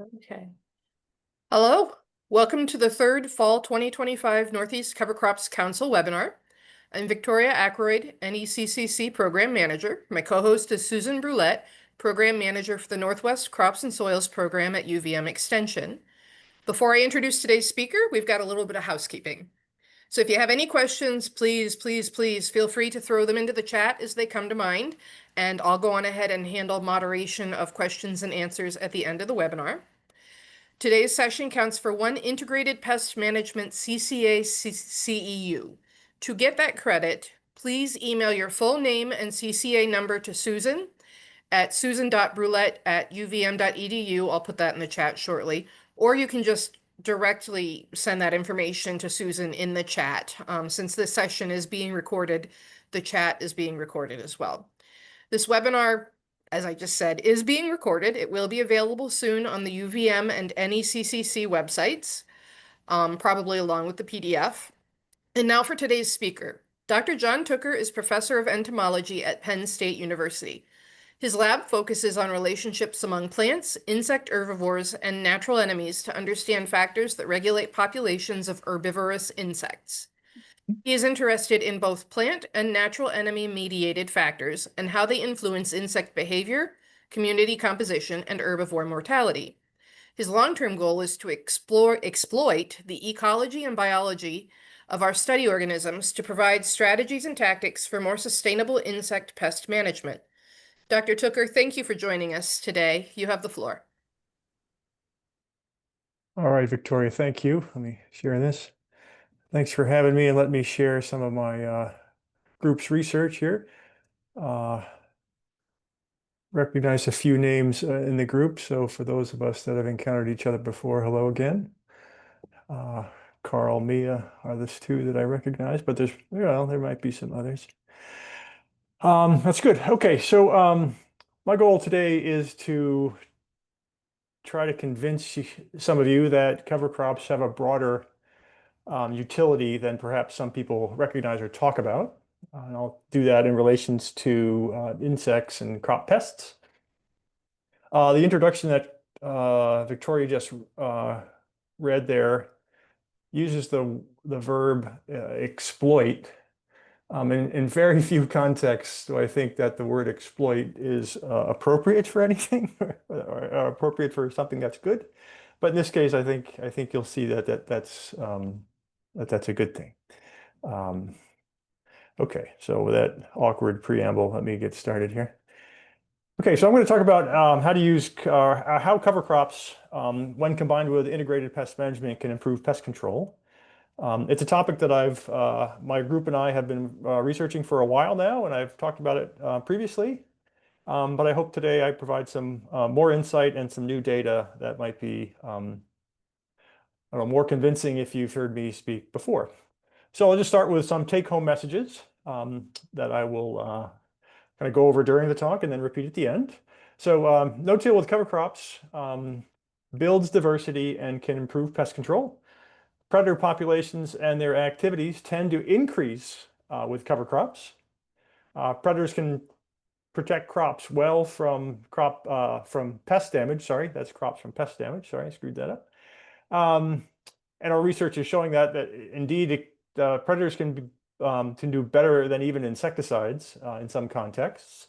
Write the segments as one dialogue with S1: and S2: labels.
S1: Okay. Hello, welcome to the third Fall 2025 Northeast Cover Crops Council webinar. I'm Victoria Ackroyd, NECCC Program Manager. My co-host is Susan Brulette, Program Manager for the Northwest Crops and Soils Program at UVM Extension. Before I introduce today's speaker, we've got a little bit of housekeeping. So if you have any questions, please feel free to throw them into the chat as they come to mind, and I'll go on ahead and handle moderation of questions and answers at the end of the webinar. Today's session counts for one Integrated Pest Management CCA CEU. To get that credit, please email your full name and CCA number to Susan at susan.brulette@uvm.edu. I'll put that in the chat shortly. Or you can just directly send that information to Susan in the chat. Since this session is being recorded, the chat is being recorded as well. This webinar, as I just said, is being recorded. It will be available soon on the UVM and NECCC websites, probably along with the PDF. And now for today's speaker. Dr. John Tooker is professor of entomology at Penn State University. His lab focuses on relationships among plants, insect herbivores, and natural enemies to understand factors that regulate populations of herbivorous insects. He is interested in both plant and natural enemy-mediated factors and how they influence insect behavior, community composition, and herbivore mortality. His long-term goal is to exploit the ecology and biology of our study organisms to provide strategies and tactics for more sustainable insect pest management. Dr. Tooker, thank you for joining us today. You have the floor.
S2: All right, Victoria, thank you. Let me share this. Thanks for having me and let me share some of my group's research here. Recognize a few names in the group. So for those of us that have encountered each other before, hello again. Carl, Mia are the two that I recognize, but there might be some others. That's good. Okay, so my goal today is to try to convince some of you that cover crops have a broader utility than perhaps some people recognize or talk about. And I'll do that in relations to insects and crop pests. The introduction that Victoria just read there uses the verb exploit. In very few contexts do I think that the word exploit is appropriate for anything or appropriate for something that's good. But in this case, I think you'll see that's a good thing. Okay, so with that awkward preamble, let me get started here. Okay, so I'm going to talk about how to use how cover crops, when combined with integrated pest management, can improve pest control. It's a topic that my group and I have been researching for a while now, and I've talked about it previously. But I hope today I provide some more insight and some new data that might be more convincing if you've heard me speak before. So I'll just start with some take-home messages that I will kind of go over during the talk and then repeat at the end. So no-till with cover crops builds diversity and can improve pest control. Predator populations and their activities tend to increase with cover crops. Predators can protect crops well from pest damage. Sorry, that's crops from pest damage. Sorry, I screwed that up. And our research is showing that indeed predators can do better than even insecticides in some contexts.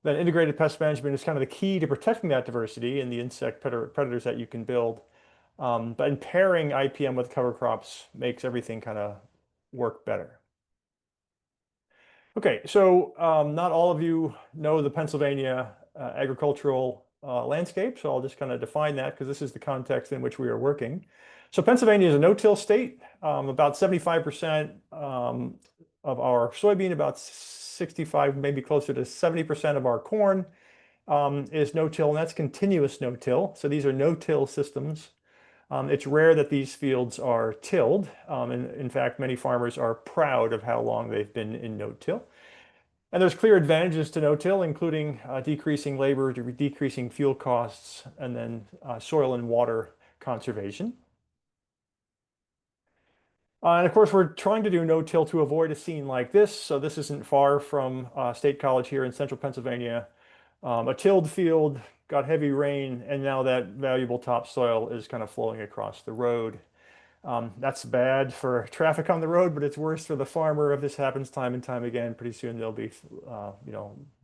S2: Then integrated pest management is kind of the key to protecting that diversity in the insect predators that you can build. But in pairing IPM with cover crops makes everything kind of work better. Okay, so not all of you know the Pennsylvania agricultural landscape, so I'll just kind of define that because this is the context in which we are working. So Pennsylvania is a no-till state. About 75% of our soybean, about 65, maybe closer to 70% of our corn is no-till, and that's continuous no-till. So these are no-till systems. It's rare that these fields are tilled. In fact, many farmers are proud of how long they've been in no-till. And there's clear advantages to no-till, including decreasing labor, decreasing fuel costs, and then soil and water conservation. And of course, we're trying to do no-till to avoid a scene like this. So this isn't far from State College here in central Pennsylvania. A tilled field got heavy rain, and now that valuable topsoil is kind of flowing across the road. That's bad for traffic on the road, but it's worse for the farmer if this happens time and time again. Pretty soon there'll be,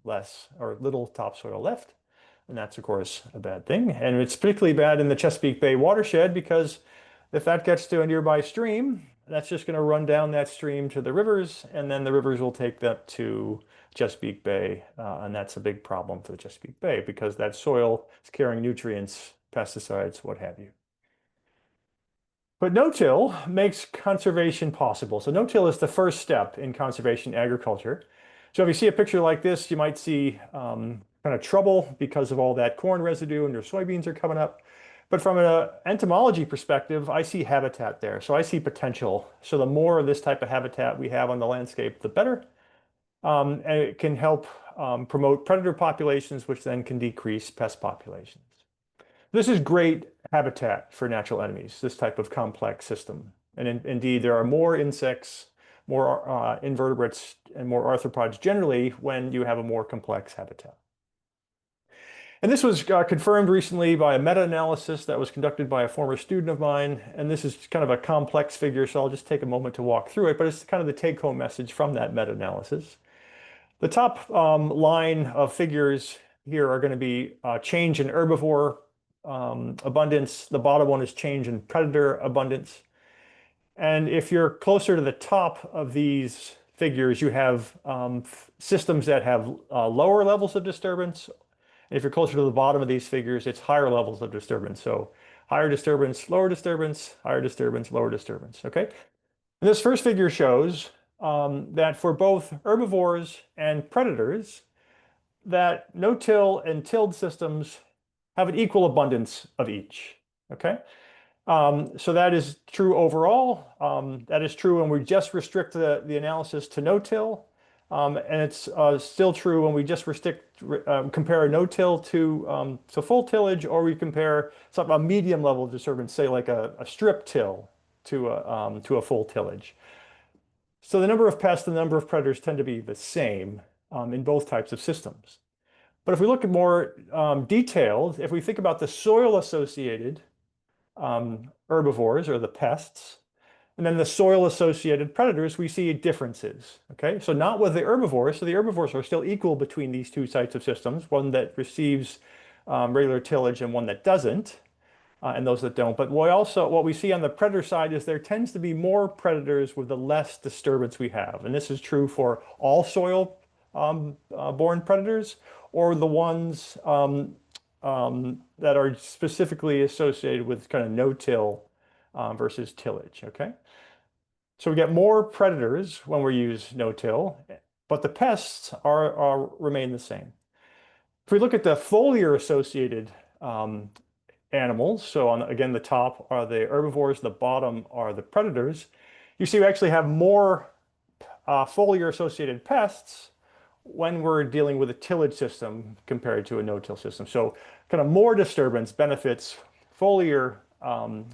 S2: less or little topsoil left. And that's, of course, a bad thing. And it's particularly bad in the Chesapeake Bay watershed because if that gets to a nearby stream, that's just going to run down that stream to the rivers, and then the rivers will take that to Chesapeake Bay. And that's a big problem for the Chesapeake Bay because that soil is carrying nutrients, pesticides, what have you. But no-till makes conservation possible. So no-till is the first step in conservation agriculture. So if you see a picture like this, you might see kind of trouble because of all that corn residue and your soybeans are coming up. But from an entomology perspective, I see habitat there. So I see potential. So the more of this type of habitat we have on the landscape, the better. And it can help promote predator populations, which then can decrease pest populations. This is great habitat for natural enemies, this type of complex system. And indeed, there are more insects, more invertebrates, and more arthropods generally when you have a more complex habitat. And this was confirmed recently by a meta-analysis that was conducted by a former student of mine. And this is kind of a complex figure, so I'll just take a moment to walk through it. But it's kind of the take-home message from that meta-analysis. The top line of figures here are going to be change in herbivore abundance. The bottom one is change in predator abundance. And if you're closer to the top of these figures, you have systems that have lower levels of disturbance. And if you're closer to the bottom of these figures, it's higher levels of disturbance. So higher disturbance, lower disturbance, higher disturbance, lower disturbance. Okay. And this first figure shows that for both herbivores and predators, that no-till and tilled systems have an equal abundance of each. Okay. So that is true overall. That is true when we just restrict the analysis to no-till. And it's still true when we just compare a no-till to full tillage, or we compare a medium level of disturbance, say like a strip till to a full tillage. So the number of pests and the number of predators tend to be the same in both types of systems. But if we look at more detailed, if we think about the soil-associated herbivores or the pests, and then the soil-associated predators, we see differences. Okay, so not with the herbivores. So the herbivores are still equal between these two types of systems, one that receives regular tillage and one that doesn't, and those that don't. But what we see on the predator side is there tends to be more predators with the less disturbance we have. And this is true for all soil-borne predators, or the ones that are specifically associated with kind of no-till versus tillage, okay? So we get more predators when we use no-till, but the pests remain the same. If we look at the foliar-associated animals, so again, the top are the herbivores, the bottom are the predators, you see we actually have more foliar-associated pests when we're dealing with a tillage system compared to a no-till system. So kind of more disturbance benefits foliar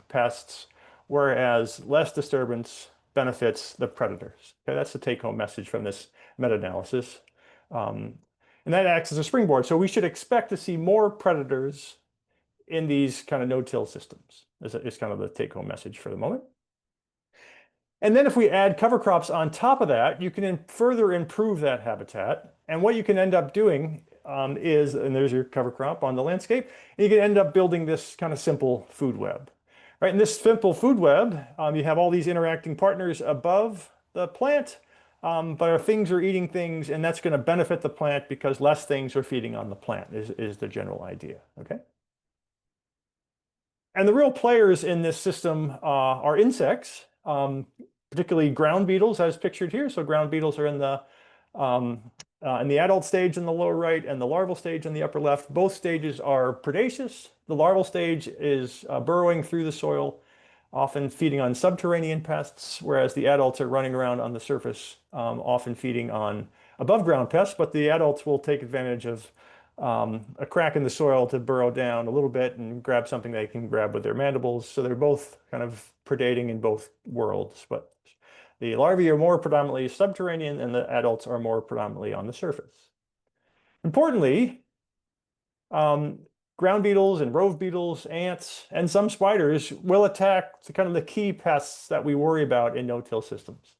S2: pests, whereas less disturbance benefits the predators. Okay, that's the take-home message from this meta-analysis. And that acts as a springboard. So we should expect to see more predators in these kind of no-till systems. Is kind of the take-home message for the moment. And then if we add cover crops on top of that, you can further improve that habitat. And what you can end up doing and there's your cover crop on the landscape, and you can end up building this kind of simple food web. Right, in this simple food web, you have all these interacting partners above the plant, but things are eating things, and that's going to benefit the plant because less things are feeding on the plant is the general idea, okay? And the real players in this system are insects, particularly ground beetles as pictured here. So ground beetles are in the adult stage in the lower right and the larval stage in the upper left. Both stages are predaceous. The larval stage is burrowing through the soil, often feeding on subterranean pests, whereas the adults are running around on the surface, often feeding on above ground pests, but the adults will take advantage of a crack in the soil to burrow down a little bit and grab something they can grab with their mandibles. So they're both kind of predating in both worlds, but the larvae are more predominantly subterranean and the adults are more predominantly on the surface. Importantly, ground beetles and rove beetles, ants, and some spiders will attack kind of the key pests that we worry about in no-till systems.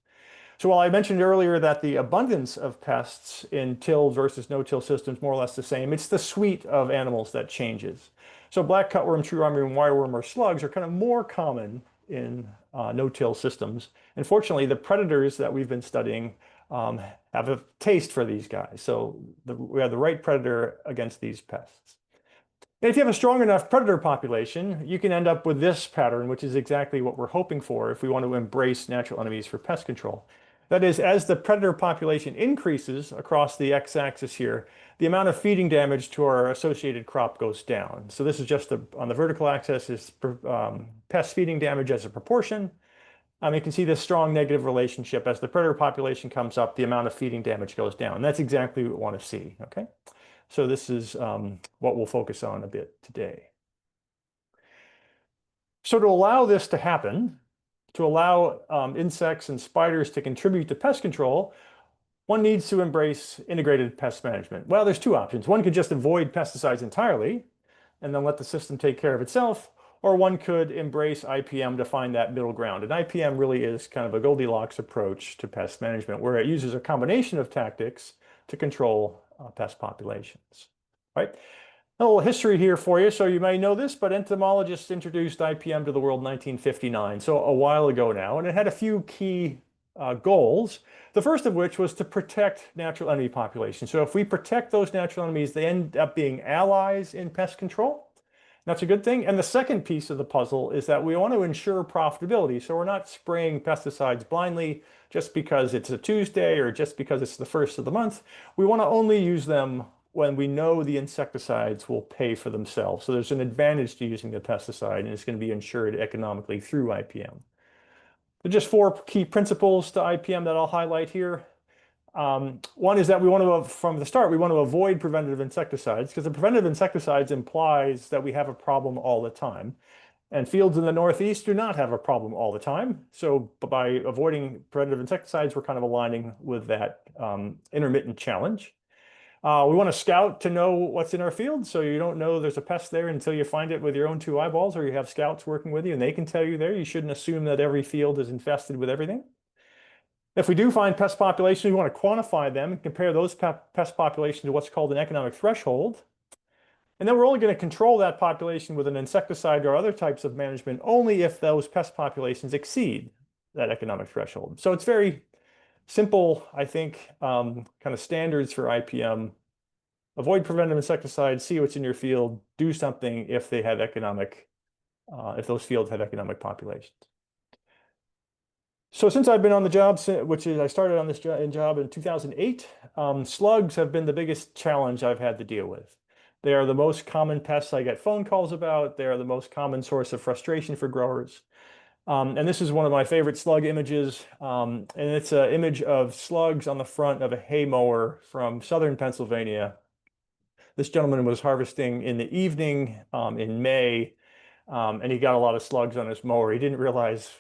S2: So while I mentioned earlier that the abundance of pests in tilled versus no-till systems more or less the same, it's the suite of animals that changes. So black cutworm, true armyworm, wireworm, or slugs are kind of more common in no-till systems. And fortunately, the predators that we've been studying have a taste for these guys. So we have the right predator against these pests. And if you have a strong enough predator population, you can end up with this pattern, which is exactly what we're hoping for if we want to embrace natural enemies for pest control. That is, as the predator population increases across the x-axis here, the amount of feeding damage to our associated crop goes down. So this is just on the vertical axis is pest feeding damage as a proportion. You can see this strong negative relationship. As the predator population comes up, the amount of feeding damage goes down. And that's exactly what we want to see, okay? So this is what we'll focus on a bit today. So to allow this to happen, to allow insects and spiders to contribute to pest control, one needs to embrace integrated pest management. Well, there's two options. One could just avoid pesticides entirely and then let the system take care of itself, or one could embrace IPM to find that middle ground. And IPM really is kind of a Goldilocks approach to pest management, where it uses a combination of tactics to control pest populations, right? A little history here for you. So you may know this, but entomologists introduced IPM to the world in 1959, so a while ago now, and it had a few key goals. The first of which was to protect natural enemy populations. So if we protect those natural enemies, they end up being allies in pest control. That's a good thing. And the second piece of the puzzle is that we want to ensure profitability. So we're not spraying pesticides blindly just because it's a Tuesday or just because it's the first of the month. We want to only use them when we know the insecticides will pay for themselves. So there's an advantage to using the pesticide, and it's going to be insured economically through IPM. There are just four key principles to IPM that I'll highlight here. One is that we want to, from the start, we want to avoid preventative insecticides, because the preventative insecticides implies that we have a problem all the time. And fields in the Northeast do not have a problem all the time. So by avoiding preventative insecticides, we're kind of aligning with that intermittent challenge. We want to scout to know what's in our field. So you don't know there's a pest there until you find it with your own two eyeballs, or you have scouts working with you and they can tell you there. You shouldn't assume that every field is infested with everything. If we do find pest populations, we want to quantify them and compare those pest populations to what's called an economic threshold. And then we're only going to control that population with an insecticide or other types of management only if those pest populations exceed that economic threshold. So it's very simple, I think, kind of standards for IPM. Avoid preventive insecticides, see what's in your field, do something if they have if those fields have economic populations. So since I've been on the job, I started on this job in 2008, slugs have been the biggest challenge I've had to deal with. They are the most common pests I get phone calls about. They are the most common source of frustration for growers. And this is one of my favorite slug images. And it's an image of slugs on the front of a hay mower from southern Pennsylvania. This gentleman was harvesting in the evening in May. And he got a lot of slugs on his mower. He didn't realize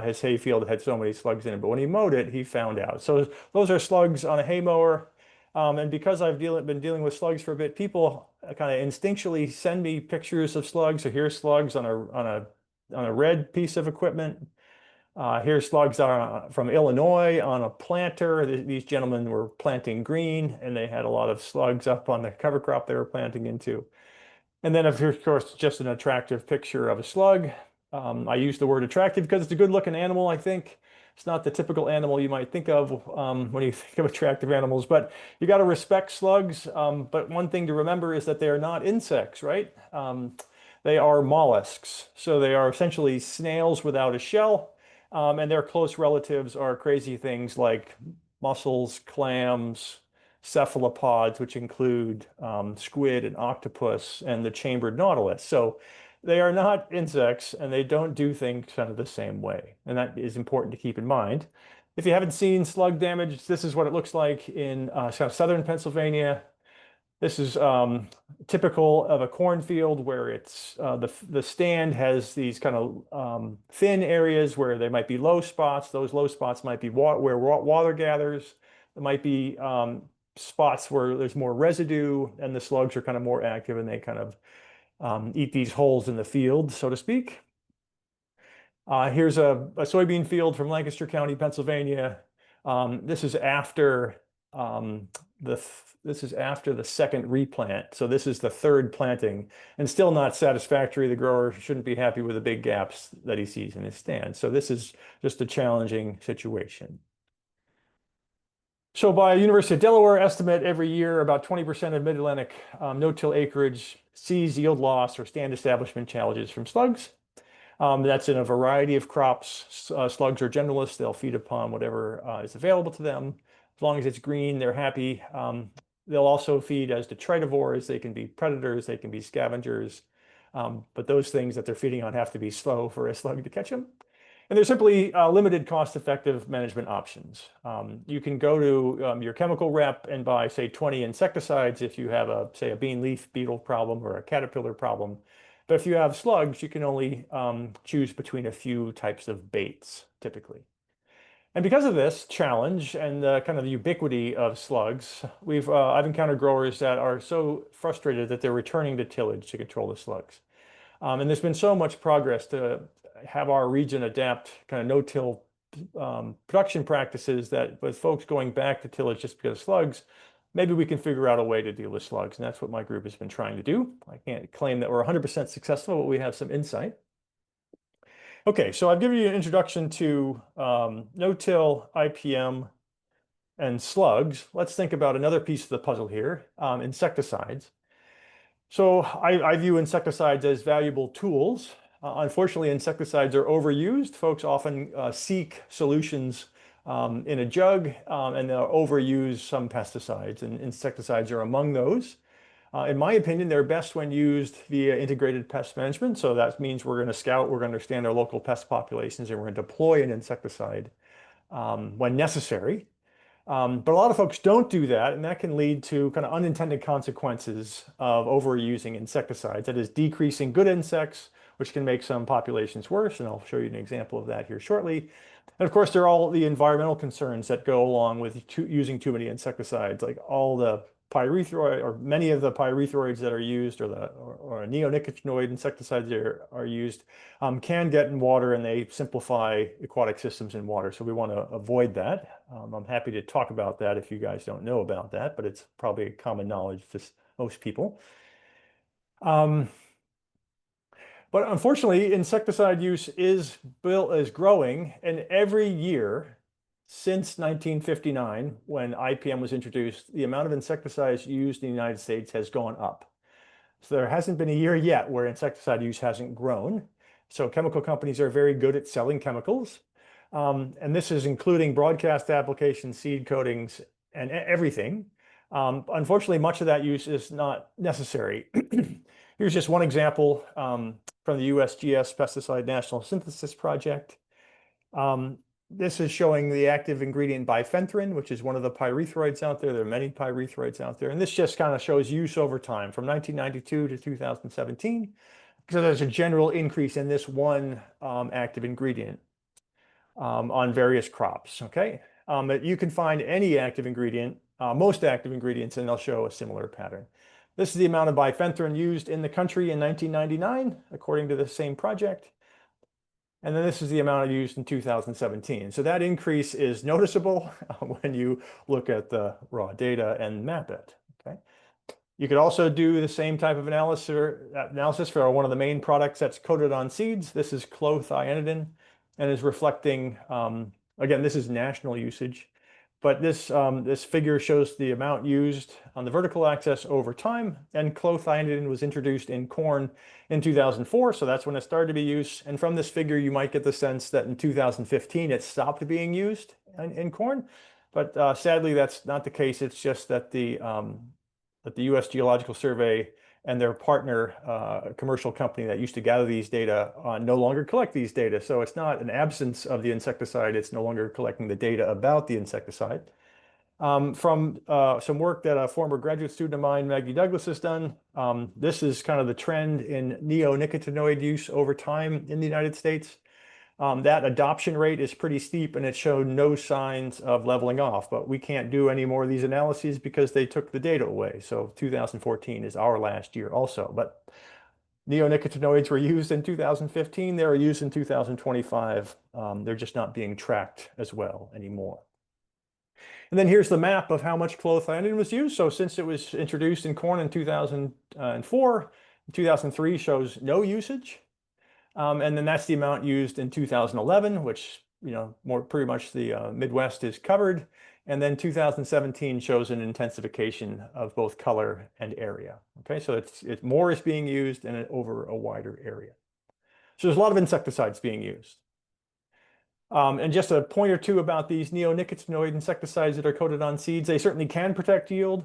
S2: his hay field had so many slugs in it, but when he mowed it, he found out. So those are slugs on a hay mower. And because I've been dealing with slugs for a bit, people kind of instinctually send me pictures of slugs. So here's slugs on a red piece of equipment. Here's slugs from Illinois on a planter. These gentlemen were planting green, and they had a lot of slugs up on the cover crop they were planting into. And then, of course, just an attractive picture of a slug. I use the word attractive because it's a good-looking animal, I think. It's not the typical animal you might think of when you think of attractive animals, but you got to respect slugs. But one thing to remember is that they are not insects, right? They are mollusks. So they are essentially snails without a shell. And their close relatives are crazy things like mussels, clams, cephalopods, which include squid and octopus and the chambered nautilus. So they are not insects and they don't do things kind of the same way. And that is important to keep in mind. If you haven't seen slug damage, this is what it looks like in southern Pennsylvania. This is typical of a cornfield where it's the stand has these kind of thin areas where there might be low spots. Those low spots might be where water gathers. There might be spots where there's more residue and the slugs are kind of more active and they kind of eat these holes in the field, so to speak. Here's a soybean field from Lancaster County, Pennsylvania. This is after the second replant. So this is the third planting and still not satisfactory. The grower shouldn't be happy with the big gaps that he sees in his stand. So this is just a challenging situation. So by University of Delaware estimate, every year about 20% of mid-Atlantic no-till acreage sees yield loss or stand establishment challenges from slugs. That's in a variety of crops. Slugs are generalists. They'll feed upon whatever is available to them. As long as it's green, they're happy. They'll also feed as detritivores. They can be predators. They can be scavengers. But those things that they're feeding on have to be slow for a slug to catch them. And there's simply limited cost-effective management options. You can go to your chemical rep and buy, say, 20 insecticides if you have, say, a bean leaf beetle problem or a caterpillar problem. But if you have slugs, you can only choose between a few types of baits, typically. And because of this challenge and the kind of ubiquity of slugs, I've encountered growers that are so frustrated that they're returning to tillage to control the slugs. And there's been so much progress to have our region adapt kind of no-till production practices that with folks going back to tillage just because of slugs, maybe we can figure out a way to deal with slugs. And that's what my group has been trying to do. I can't claim that we're 100% successful, but we have some insight. Okay, so I've given you an introduction to no-till, IPM, and slugs. Let's think about another piece of the puzzle here, insecticides. So I view insecticides as valuable tools. Unfortunately, insecticides are overused. Folks often seek solutions in a jug, and they'll overuse some pesticides, and insecticides are among those. In my opinion, they're best when used via integrated pest management. So that means we're going to scout, we're going to understand our local pest populations, and we're going to deploy an insecticide when necessary. But a lot of folks don't do that, and that can lead to kind of unintended consequences of overusing insecticides. That is decreasing good insects, which can make some populations worse, and I'll show you an example of that here shortly. And of course, there are all the environmental concerns that go along with using too many insecticides, like all the pyrethroid or many of the pyrethroids that are used or neonicotinoid insecticides that are used can get in water, and they simplify aquatic systems in water. So we want to avoid that. I'm happy to talk about that if you guys don't know about that, but it's probably common knowledge to most people. But unfortunately, insecticide use is growing, and every year since 1959, when IPM was introduced, the amount of insecticides used in the United States has gone up. So there hasn't been a year yet where insecticide use hasn't grown. So chemical companies are very good at selling chemicals. And this is including broadcast applications, seed coatings, and everything. Unfortunately, much of that use is not necessary. Here's just one example from the USGS Pesticide National Synthesis Project. This is showing the active ingredient bifenthrin, which is one of the pyrethroids out there. There are many pyrethroids out there. And this just kind of shows use over time from 1992 to 2017. So there's a general increase in this one active ingredient on various crops, okay? But you can find any active ingredient, most active ingredients, and they'll show a similar pattern. This is the amount of bifenthrin used in the country in 1999, according to the same project. And then this is the amount used in 2017. So that increase is noticeable when you look at the raw data and map it, okay? You could also do the same type of analysis for one of the main products that's coated on seeds. This is clothianidin and is reflecting, again, this is national usage, but this figure shows the amount used on the vertical axis over time, and clothianidin was introduced in corn in 2004, so that's when it started to be used. And from this figure, you might get the sense that in 2015, it stopped being used in corn, but sadly, that's not the case. It's just that the U.S. Geological Survey and their partner commercial company that used to gather these data no longer collect these data. So it's not an absence of the insecticide, it's no longer collecting the data about the insecticide. From some work that a former graduate student of mine, Maggie Douglas, has done, this is kind of the trend in neonicotinoid use over time in the United States. That adoption rate is pretty steep, and it showed no signs of leveling off, but we can't do any more of these analyses because they took the data away. So 2014 is our last year also. But neonicotinoids were used in 2015, they were used in 2025. They're just not being tracked as well anymore. And then here's the map of how much clothianidin was used. So since it was introduced in corn in 2004, 2003 shows no usage. And then that's the amount used in 2011, which, pretty much the Midwest is covered. And then 2017 shows an intensification of both color and area. Okay, so it's more is being used and over a wider area. So there's a lot of insecticides being used. And just a point or two about these neonicotinoid insecticides that are coated on seeds. They certainly can protect yield,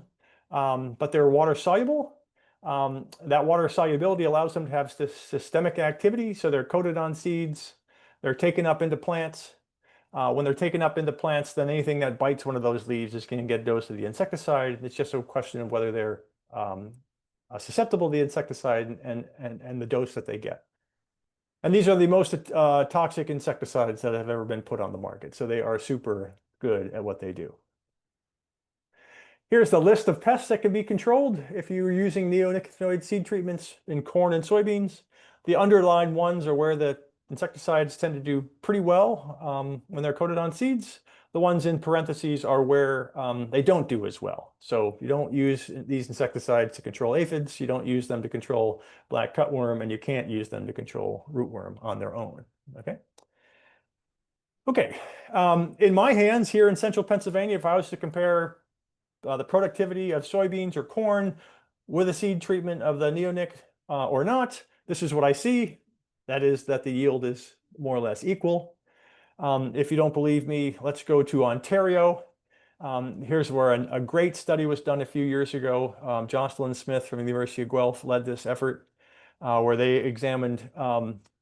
S2: but they're water soluble. That water solubility allows them to have systemic activity. So they're coated on seeds. They're taken up into plants. When they're taken up into plants, then anything that bites one of those leaves is going to get a dose of the insecticide. It's just a question of whether they're susceptible to the insecticide and the dose that they get. And these are the most toxic insecticides that have ever been put on the market. So they are super good at what they do. Here's the list of pests that can be controlled if you're using neonicotinoid seed treatments in corn and soybeans. The underlined ones are where the insecticides tend to do pretty well when they're coated on seeds. The ones in parentheses are where they don't do as well. So you don't use these insecticides to control aphids, you don't use them to control black cutworm, and you can't use them to control rootworm on their own, okay? Okay, in my hands here in central Pennsylvania, if I was to compare the productivity of soybeans or corn with a seed treatment of the neonic or not, this is what I see. That is that the yield is more or less equal. If you don't believe me, let's go to Ontario. Here's where a great study was done a few years ago. Jocelyn Smith from the University of Guelph led this effort where they examined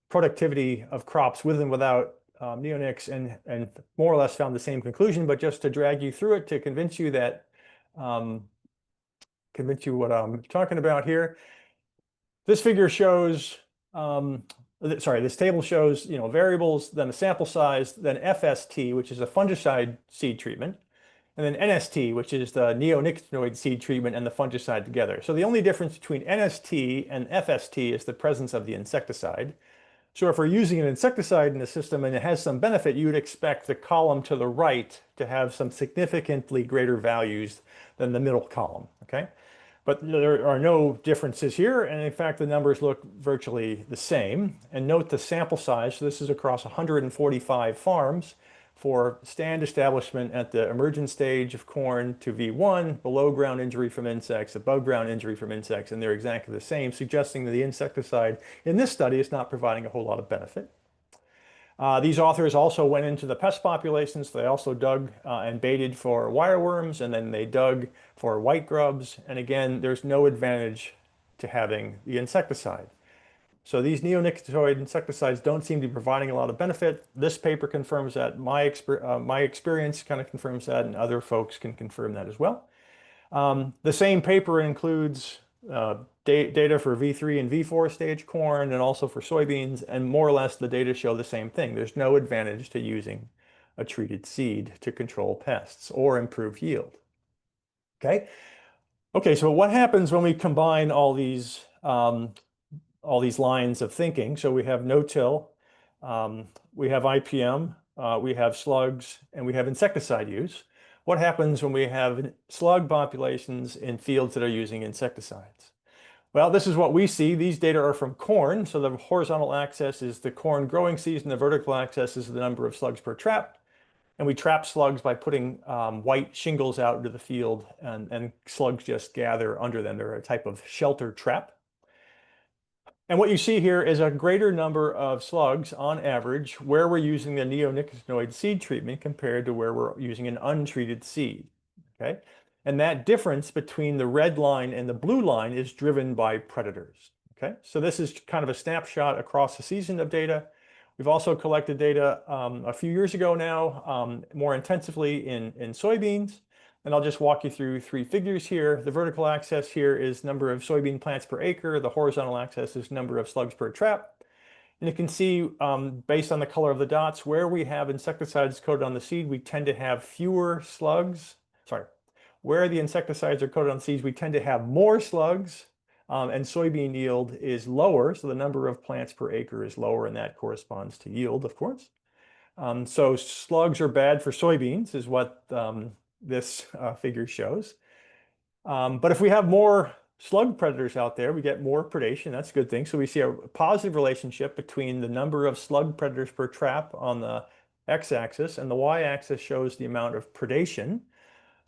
S2: productivity of crops with and without neonics and more or less found the same conclusion. But just to drag you through it to convince you that what I'm talking about here, this figure shows this table shows, variables, then a sample size, then FST, which is a fungicide seed treatment, and then NST, which is the neonicotinoid seed treatment and the fungicide together. So the only difference between NST and FST is the presence of the insecticide. So if we're using an insecticide in the system and it has some benefit, you would expect the column to the right to have some significantly greater values than the middle column, okay? But there are no differences here, and in fact, the numbers look virtually the same. And note the sample size. So this is across 145 farms for stand establishment at the emergent stage of corn to V1, below ground injury from insects, above ground injury from insects, and they're exactly the same, suggesting that the insecticide in this study is not providing a whole lot of benefit. These authors also went into the pest populations. They also dug and baited for wireworms, and then they dug for white grubs. And again, there's no advantage to having the insecticide. So these neonicotinoid insecticides don't seem to be providing a lot of benefit. This paper confirms that. My experience kind of confirms that, and other folks can confirm that as well. The same paper includes data for V3 and V4 stage corn and also for soybeans, and more or less the data show the same thing. There's no advantage to using a treated seed to control pests or improve yield. Okay, so what happens when we combine all these lines of thinking? So we have no-till, we have IPM, we have slugs, and we have insecticide use. What happens when we have slug populations in fields that are using insecticides? Well, this is what we see. These data are from corn. So the horizontal axis is the corn growing season. The vertical axis is the number of slugs per trap. And we trap slugs by putting white shingles out into the field, and slugs just gather under them. They're a type of shelter trap. And what you see here is a greater number of slugs on average where we're using the neonicotinoid seed treatment compared to where we're using an untreated seed, okay? And that difference between the red line and the blue line is driven by predators, okay? So this is kind of a snapshot across the season of data. We've also collected data a few years ago now, more intensively in soybeans. And I'll just walk you through three figures here. The vertical axis here is number of soybean plants per acre. The horizontal axis is number of slugs per trap. And you can see, based on the color of the dots, where we have insecticides coated on the seed, we tend to have fewer slugs. Sorry, where the insecticides are coated on seeds, we tend to have more slugs and soybean yield is lower. So the number of plants per acre is lower, and that corresponds to yield, of course. So slugs are bad for soybeans is what this figure shows. But if we have more slug predators out there, we get more predation. That's a good thing. So we see a positive relationship between the number of slug predators per trap on the x-axis, and the y-axis shows the amount of predation.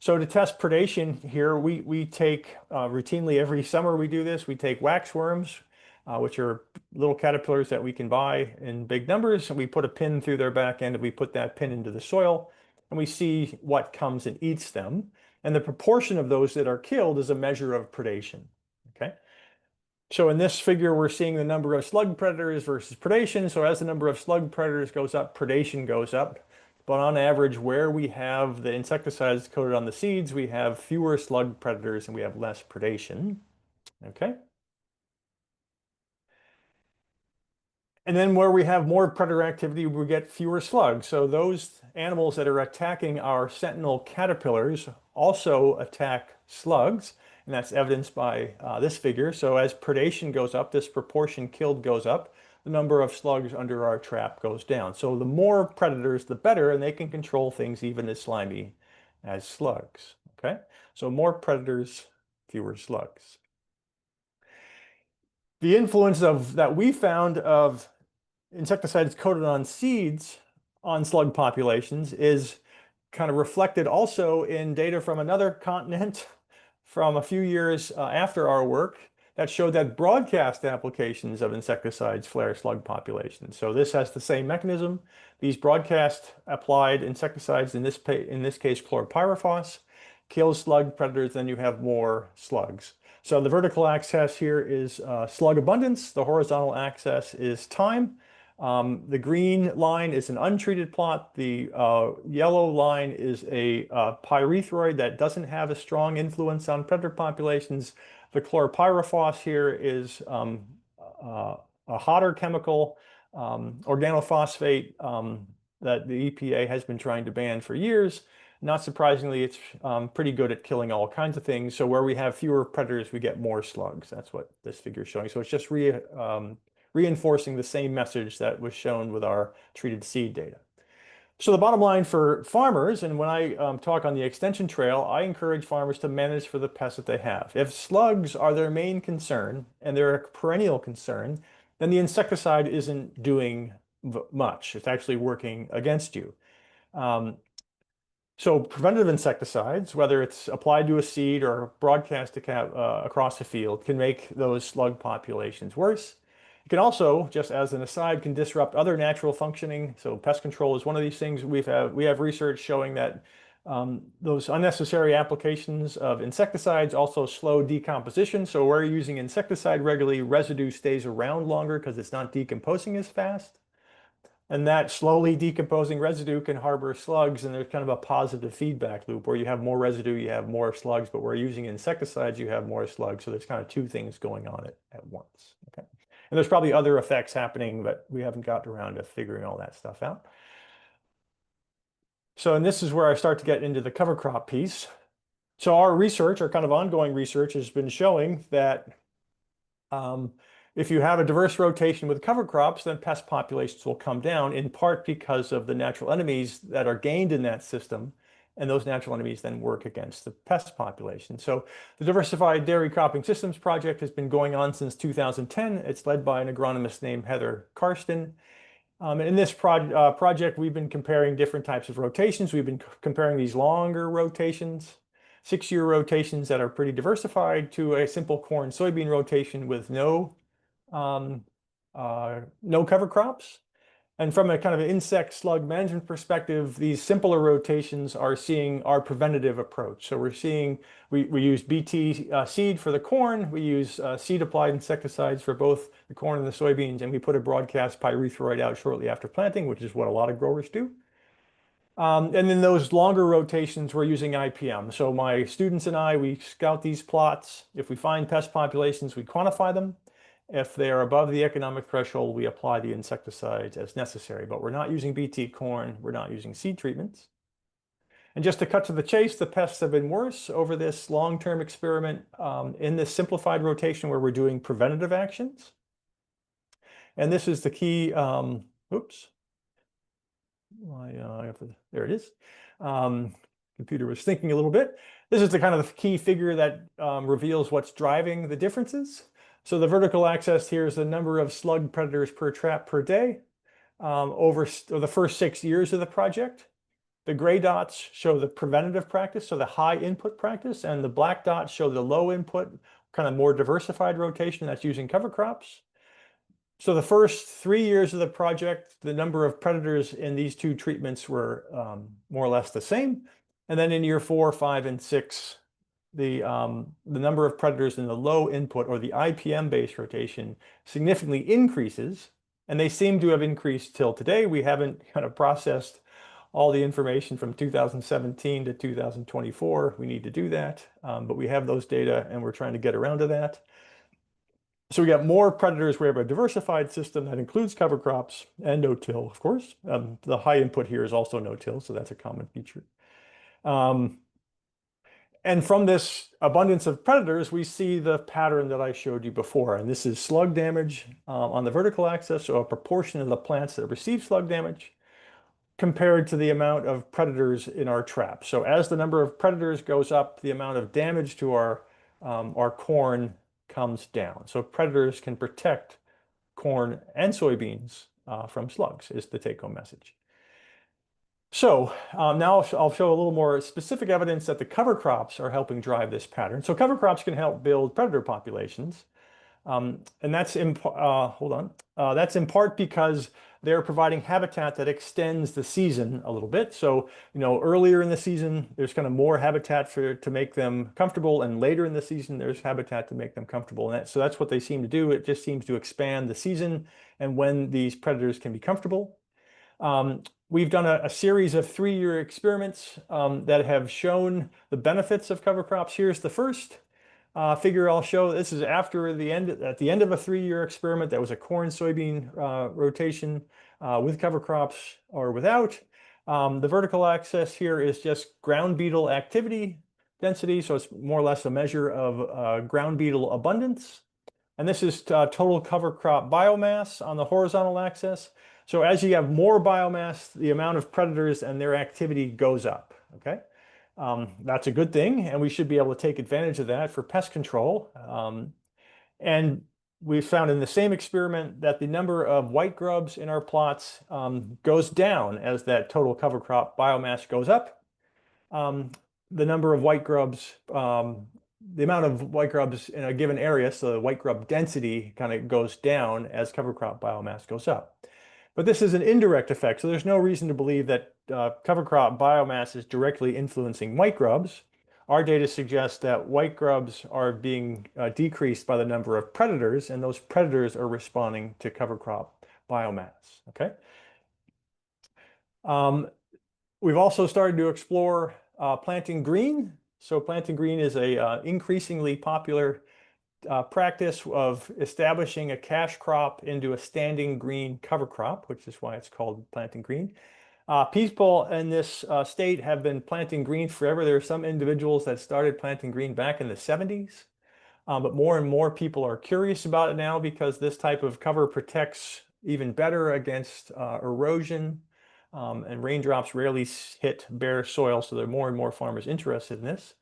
S2: So to test predation here, we take routinely every summer we do this, we take waxworms, which are little caterpillars that we can buy in big numbers, and we put a pin through their back end, and we put that pin into the soil, and we see what comes and eats them. And the proportion of those that are killed is a measure of predation. Okay. So in this figure, we're seeing the number of slug predators versus predation. So as the number of slug predators goes up, predation goes up. But on average, where we have the insecticides coated on the seeds, we have fewer slug predators and we have less predation. Okay. And then where we have more predator activity, we get fewer slugs. So those animals that are attacking our sentinel caterpillars also attack slugs. And that's evidenced by this figure. So as predation goes up, this proportion killed goes up, the number of slugs under our trap goes down. So the more predators, the better, and they can control things even as slimy as slugs. Okay, so more predators, fewer slugs. The influence of that we found of insecticides coated on seeds on slug populations is kind of reflected also in data from another continent from a few years after our work that showed that broadcast applications of insecticides flare slug populations. So this has the same mechanism. These broadcast applied insecticides, in this case chlorpyrifos, kills slug predators, then you have more slugs. So the vertical axis here is slug abundance. The horizontal axis is time. The green line is an untreated plot. The yellow line is a pyrethroid that doesn't have a strong influence on predator populations. The chlorpyrifos here is a hotter chemical, organophosphate, that the EPA has been trying to ban for years. Not surprisingly, it's pretty good at killing all kinds of things. So where we have fewer predators, we get more slugs. That's what this figure is showing. So it's just reinforcing the same message that was shown with our treated seed data. So the bottom line for farmers, and when I talk on the extension trail, I encourage farmers to manage for the pests that they have. If slugs are their main concern, and they're a perennial concern, then the insecticide isn't doing much. It's actually working against you. So preventative insecticides, whether it's applied to a seed or broadcast across the field, can make those slug populations worse. It can also, just as an aside, can disrupt other natural functioning. So pest control is one of these things. We have research showing that those unnecessary applications of insecticides also slow decomposition. So where you're using insecticide regularly, residue stays around longer because it's not decomposing as fast. And that slowly decomposing residue can harbor slugs, and there's kind of a positive feedback loop where you have more residue, you have more slugs, but where you're using insecticides, you have more slugs. So there's kind of two things going on at once. Okay. And there's probably other effects happening, but we haven't gotten around to figuring all that stuff out. So, and this is where I start to get into the cover crop piece. So our research, our kind of ongoing research, has been showing that if you have a diverse rotation with cover crops, then pest populations will come down, in part because of the natural enemies that are gained in that system. And those natural enemies then work against the pest population. So the Diversified Dairy Cropping Systems Project has been going on since 2010. It's led by an agronomist named Heather Karsten. And in this project, we've been comparing different types of rotations. We've been comparing these longer rotations, 6-year rotations that are pretty diversified, to a simple corn soybean rotation with no cover crops. And from a kind of an insect slug management perspective, these simpler rotations are seeing our preventative approach. So we're seeing, we use BT seed for the corn, we use seed applied insecticides for both the corn and the soybeans, and we put a broadcast pyrethroid out shortly after planting, which is what a lot of growers do. And then those longer rotations, we're using IPM. So my students and I, we scout these plots. If we find pest populations, we quantify them. If they are above the economic threshold, we apply the insecticides as necessary, but we're not using BT corn, we're not using seed treatments. And just to cut to the chase, the pests have been worse over this long-term experiment in this simplified rotation where we're doing preventative actions. And this is the key, oops, there it is. Computer was thinking a little bit. This is the kind of the key figure that reveals what's driving the differences. So the vertical axis here is the number of slug predators per trap per day over the first 6 years of the project. The gray dots show the preventative practice, so the high input practice, and the black dots show the low input, kind of more diversified rotation that's using cover crops. So the first 3 years of the project, the number of predators in these two treatments were more or less the same. And then in year 4, 5, and 6, the number of predators in the low input or the IPM-based rotation significantly increases. And they seem to have increased till today. We haven't kind of processed all the information from 2017 to 2024. We need to do that, but we have those data and we're trying to get around to that. So we got more predators. We have a diversified system that includes cover crops and no-till, of course. The high input here is also no-till, so that's a common feature. And from this abundance of predators, we see the pattern that I showed you before. And this is slug damage on the vertical axis, so a proportion of the plants that receive slug damage compared to the amount of predators in our trap. So as the number of predators goes up, the amount of damage to our corn comes down. So predators can protect corn and soybeans from slugs is the take-home message. So now I'll show a little more specific evidence that the cover crops are helping drive this pattern. So cover crops can help build predator populations. And that's in part because they're providing habitat that extends the season a little bit. So, earlier in the season, there's kind of more habitat to make them comfortable, and later in the season, there's habitat to make them comfortable. And so that's what they seem to do. It just seems to expand the season and when these predators can be comfortable. We've done a series of 3-year experiments that have shown the benefits of cover crops. Here's the first figure I'll show. This is at the end of a 3-year experiment. That was a corn soybean rotation with cover crops or without. The vertical axis here is just ground beetle activity density, so it's more or less a measure of ground beetle abundance. And this is total cover crop biomass on the horizontal axis. So as you have more biomass, the amount of predators and their activity goes up. Okay. That's a good thing, and we should be able to take advantage of that for pest control. And we found in the same experiment that the number of white grubs in our plots goes down as that total cover crop biomass goes up. The number of white grubs, the amount of white grubs in a given area, so the white grub density kind of goes down as cover crop biomass goes up. But this is an indirect effect, so there's no reason to believe that cover crop biomass is directly influencing white grubs. Our data suggests that white grubs are being decreased by the number of predators, and those predators are responding to cover crop biomass. Okay. We've also started to explore planting green. So planting green is a increasingly popular practice of establishing a cash crop into a standing green cover crop, which is why it's called planting green. People in this state have been planting green forever. There are some individuals that started planting green back in the 70s, but more and more people are curious about it now because this type of cover protects even better against erosion, and raindrops rarely hit bare soil, so there are more and more farmers interested in this.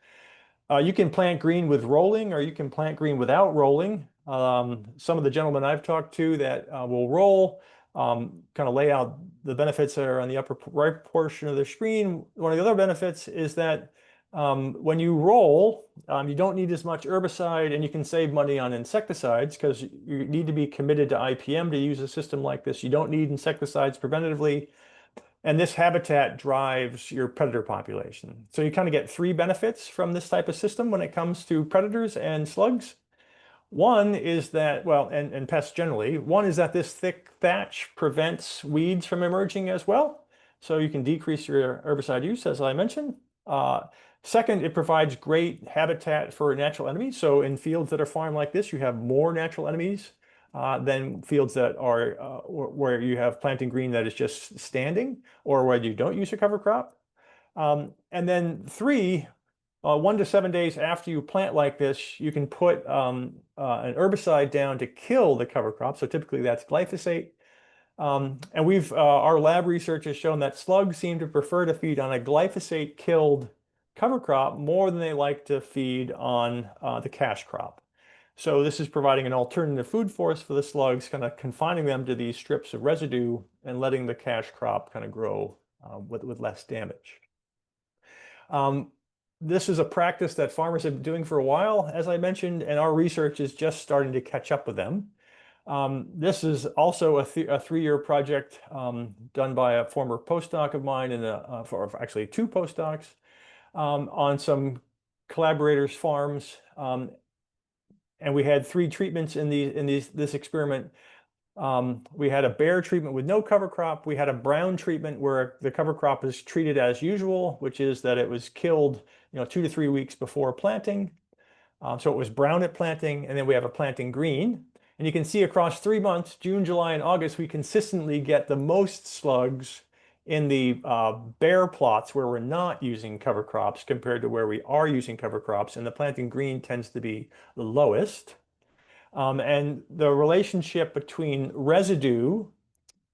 S2: You can plant green with rolling, or you can plant green without rolling. Some of the gentlemen I've talked to that will roll kind of lay out the benefits that are on the upper right portion of the screen. One of the other benefits is that when you roll, you don't need as much herbicide, and you can save money on insecticides because you need to be committed to IPM to use a system like this. You don't need insecticides preventatively. And this habitat drives your predator population. So you kind of get 3 benefits from this type of system when it comes to predators and slugs. One is that, well, and pests generally, one is that this thick thatch prevents weeds from emerging as well. So you can decrease your herbicide use, as I mentioned. Second, it provides great habitat for natural enemies. So in fields that are farmed like this, you have more natural enemies than fields that are where you have planting green that is just standing, or where you don't use a cover crop. And then 3, 1 to 7 days after you plant like this, you can put an herbicide down to kill the cover crop. So typically that's glyphosate. And our lab research has shown that slugs seem to prefer to feed on a glyphosate-killed cover crop more than they like to feed on the cash crop. So this is providing an alternative food source for the slugs, kind of confining them to these strips of residue and letting the cash crop kind of grow with less damage. This is a practice that farmers have been doing for a while, as I mentioned, and our research is just starting to catch up with them. This is also a 3-year project done by a former postdoc of mine and for actually 2 postdocs on some collaborators' farms. And we had 3 treatments in this experiment. We had a bare treatment with no cover crop. We had a brown treatment where the cover crop is treated as usual, which is that it was killed 2 to 3 weeks before planting. So it was brown at planting, and then we have a planting green. And you can see across 3 months, June, July, and August, we consistently get the most slugs in the bare plots where we're not using cover crops compared to where we are using cover crops, and the planting green tends to be the lowest. And the relationship between residue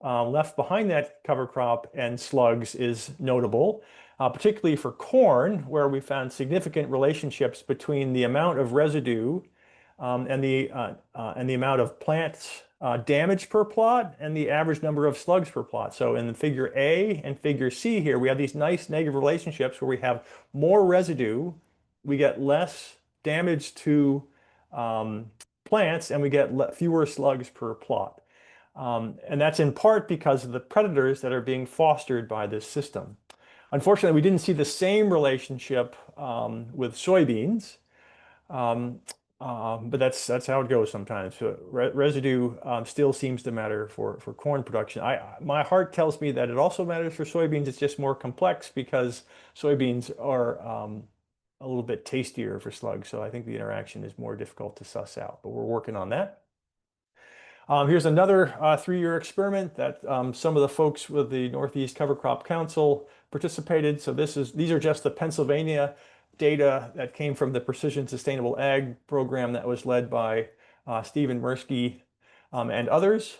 S2: left behind that cover crop and slugs is notable, particularly for corn, where we found significant relationships between the amount of residue and the amount of plants damaged per plot and the average number of slugs per plot. So in figure A and figure C here, we have these nice negative relationships where we have more residue, we get less damage to plants, and we get fewer slugs per plot. And that's in part because of the predators that are being fostered by this system. Unfortunately, we didn't see the same relationship with soybeans, but that's how it goes sometimes. So residue still seems to matter for corn production. My heart tells me that it also matters for soybeans. It's just more complex because soybeans are a little bit tastier for slugs. So I think the interaction is more difficult to suss out, but we're working on that. Here's another 3-year experiment that some of the folks with the Northeast Cover Crop Council participated. So these are just the Pennsylvania data that came from the Precision Sustainable Ag program that was led by Stephen Mirsky and others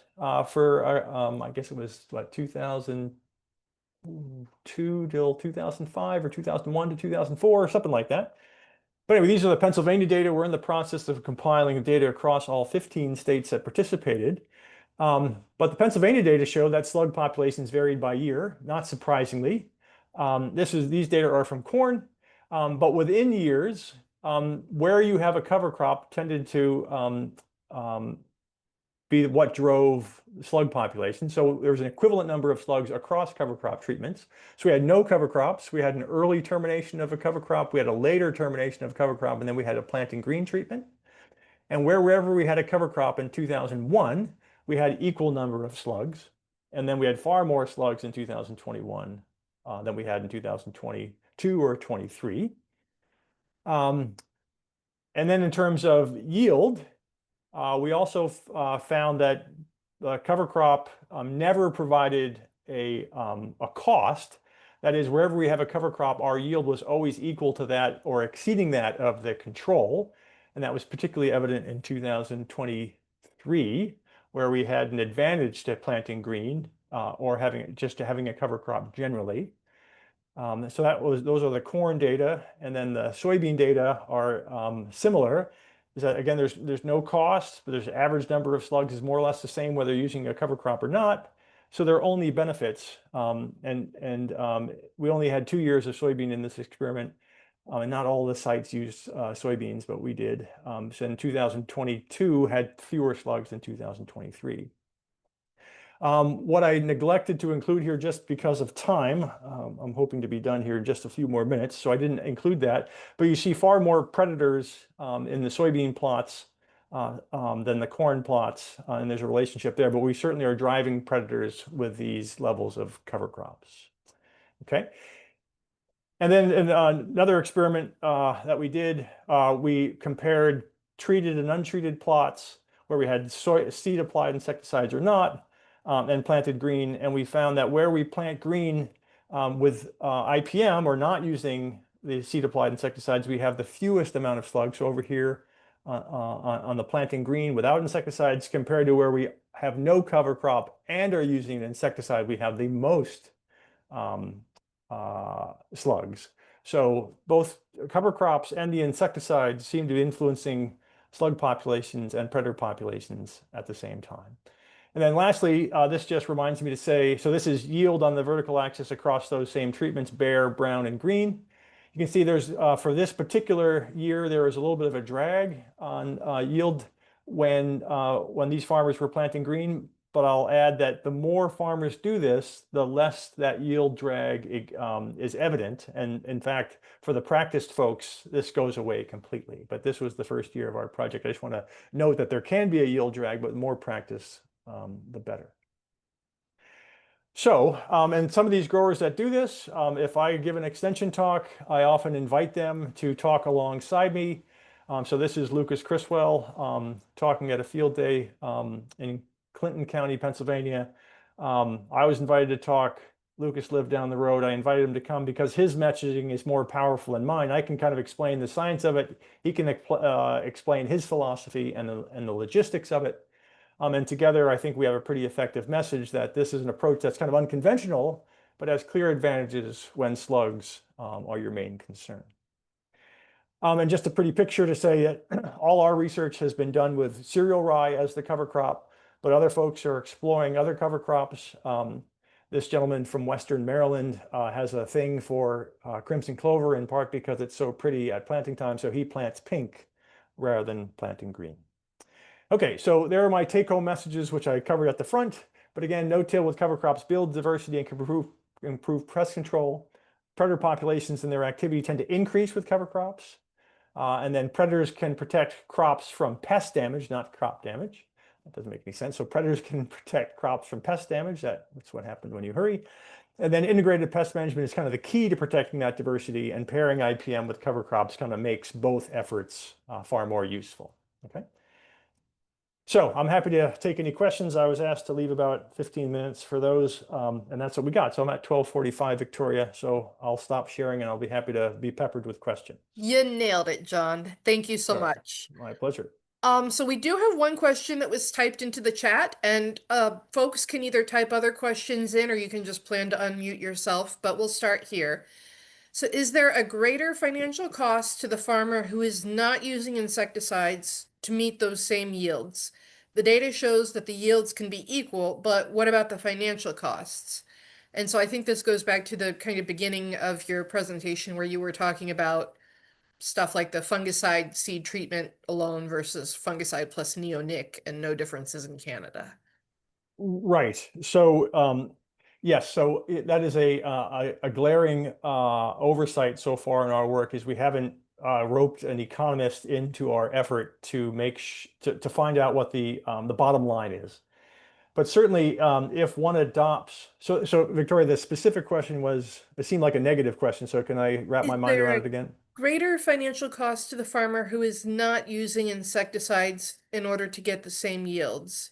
S2: for I guess it was what 2002 till 2005 or 2001 to 2004 or something like that. But anyway, these are the Pennsylvania data. We're in the process of compiling data across all 15 states that participated. But the Pennsylvania data show that slug populations varied by year, not surprisingly. These data are from corn, but within years, where you have a cover crop tended to be what drove slug population. So there was an equivalent number of slugs across cover crop treatments. So we had no cover crops. We had an early termination of a cover crop. We had a later termination of cover crop, and then we had a planting green treatment. And wherever we had a cover crop in 2001, we had equal number of slugs. And then we had far more slugs in 2021 than we had in 2022 or 23. And then in terms of yield, we also found that the cover crop never provided a cost. That is, wherever we have a cover crop, our yield was always equal to that or exceeding that of the control. And that was particularly evident in 2023, where we had an advantage to planting green or having a cover crop generally. So those are the corn data, and then the soybean data are similar. Is that again, there's no cost, but there's average number of slugs is more or less the same whether you're using a cover crop or not. So there are only benefits, and we only had 2 years of soybean in this experiment, and not all the sites used soybeans, but we did. So in 2022 had fewer slugs than 2023. What I neglected to include here just because of time, I'm hoping to be done here in just a few more minutes, so I didn't include that. But you see far more predators in the soybean plots than the corn plots, and there's a relationship there. But we certainly are driving predators with these levels of cover crops. Okay. And then in another experiment that we did, we compared treated and untreated plots where we had seed applied insecticides or not, and planted green. And we found that where we plant green, With IPM, or not using the seed applied insecticides, we have the fewest amount of slugs. So over here on the planting green without insecticides, compared to where we have no cover crop and are using an insecticide, we have the most um, slugs. So both cover crops and the insecticides seem to be influencing slug populations and predator populations at the same time. And then lastly, this just reminds me to say, so this is yield on the vertical axis across those same treatments, bare, brown, and green. You can see there's, for this particular year, there was a little bit of a drag on yield when these farmers were planting green. But I'll add that the more farmers do this, the less that yield drag is evident. And in fact, for the practiced folks, this goes away completely. But this was the first year of our project. I just want to note that there can be a yield drag, but the more practice, the better. So, and some of these growers that do this, if I give an extension talk, I often invite them to talk alongside me. So this is Lucas Criswell talking at a field day in Clinton County, Pennsylvania. I was invited to talk. Lucas lived down the road. I invited him to come because his messaging is more powerful than mine. I can kind of explain the science of it. He can explain his philosophy and the logistics of it. And together, I think we have a pretty effective message that this is an approach that's kind of unconventional, but has clear advantages when slugs are your main concern. And just a pretty picture to say that all our research has been done with cereal rye as the cover crop, but other folks are exploring other cover crops. This gentleman from Western Maryland has a thing for crimson clover, in part because it's so pretty at planting time, so he plants pink rather than planting green. Okay, so there are my take-home messages, which I covered at the front. But again, no-till with cover crops builds diversity and can improve pest control. Predator populations and their activity tend to increase with cover crops. And then predators can protect crops from pest damage, not crop damage. That doesn't make any sense. So predators can protect crops from pest damage. That's what happens when you hurry. And then integrated pest management is kind of the key to protecting that diversity, and pairing IPM with cover crops kind of makes both efforts far more useful. Okay. So I'm happy to take any questions. I was asked to leave about 15 minutes for those, and that's what we got. So I'm at 12:45, Victoria. So I'll stop sharing and I'll be happy to be peppered with questions.
S1: You nailed it, John. Thank you so
S2: All right.
S1: much.
S2: My pleasure.
S1: So we do have one question that was typed into the chat, and folks can either type other questions in or you can just plan to unmute yourself, but we'll start here. So is there a greater financial cost to the farmer who is not using insecticides to meet those same yields? The data shows that the yields can be equal, but what about the financial costs? And so I think this goes back to the kind of beginning of your presentation where you were talking about stuff like the fungicide seed treatment alone versus fungicide plus neonic and no differences in Canada.
S2: Right. So yes, so that is a glaring oversight so far in our work, is we haven't roped an economist into our effort to to find out what the bottom line is. But certainly, if one adopts, so Victoria, the specific question was, it seemed like a negative question. So can I wrap
S1: Is
S2: my mind
S1: there
S2: around
S1: a
S2: it again?
S1: greater financial cost to the farmer who is not using insecticides in order to get the same yields?